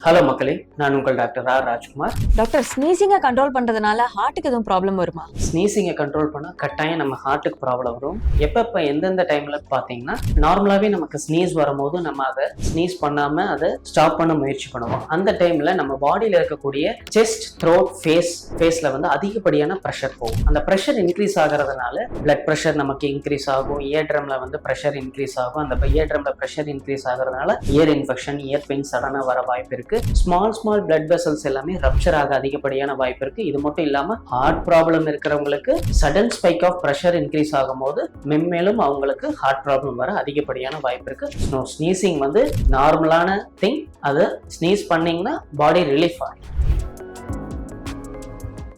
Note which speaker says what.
Speaker 1: Hello மக்களே, நான் உங்கள் டாக்டர் ஆர் ராஜ்குமார்.
Speaker 2: டாக்டர், ஸ்னீசிங்கை கண்ட்ரோல் பண்றதுனால ஹார்ட்டுக்கு எதுவும் ப்ராப்ளம் வருமா?
Speaker 1: ஸ்னீசிங்கை கண்ட்ரோல் பண்ணால் கட்டாயம் நம்ம ஹார்ட்டுக்கு ப்ராப்ளம் வரும். எப்போ எந்தெந்த டைமில் பார்த்தீங்கன்னா, நார்மலாகவே நமக்கு ஸ்னீஸ் வரும்போது நம்ம அதை ஸ்னீஸ் பண்ணாமல் அதை ஸ்டாப் பண்ண முயற்சி பண்ணுவோம். அந்த டைமில் நம்ம பாடியில் இருக்கக்கூடிய செஸ்ட், த்ரோட், ஃபேஸில் வந்து அதிகப்படியான ப்ரெஷர் போகும். அந்த ப்ரெஷர் இன்க்ரீஸ் ஆகிறதுனால பிளட் ப்ரெஷர் நமக்கு இன்க்ரீஸ் ஆகும். இயர் ட்ரம்ல வந்து ப்ரெஷர் இன்க்ரீஸ் ஆகும். அந்த இயர் ட்ரம்ல ப்ரெஷர் இன்க்ரீஸ் ஆகிறதுனால இயர் இன்ஃபெக்ஷன், இயர் பெயின் சடனாக வர வாய்ப்பு இருக்கு. ஸ்மால் பிளட் வெசல்ஸ் எல்லாமே ரப்சர் ஆக அதிகப்படியான வாய்ப்பு இருக்கு. இது மட்டும் இல்லாம ஹார்ட் ப்ராப்ளம் இருக்கிறவங்களுக்கு sudden spike of pressure increase ஆகும் போது மென்மேலும் அவங்களுக்கு ஹார்ட் ப்ராப்ளம் வர அதிகப்படியான வாய்ப்பு இருக்கு. ஸ்னீசிங் வந்து நார்மலான திங். அதை ஸ்னீஸ் பண்ணீங்கன்னா பாடி ரிலீஃப் ஆகும்.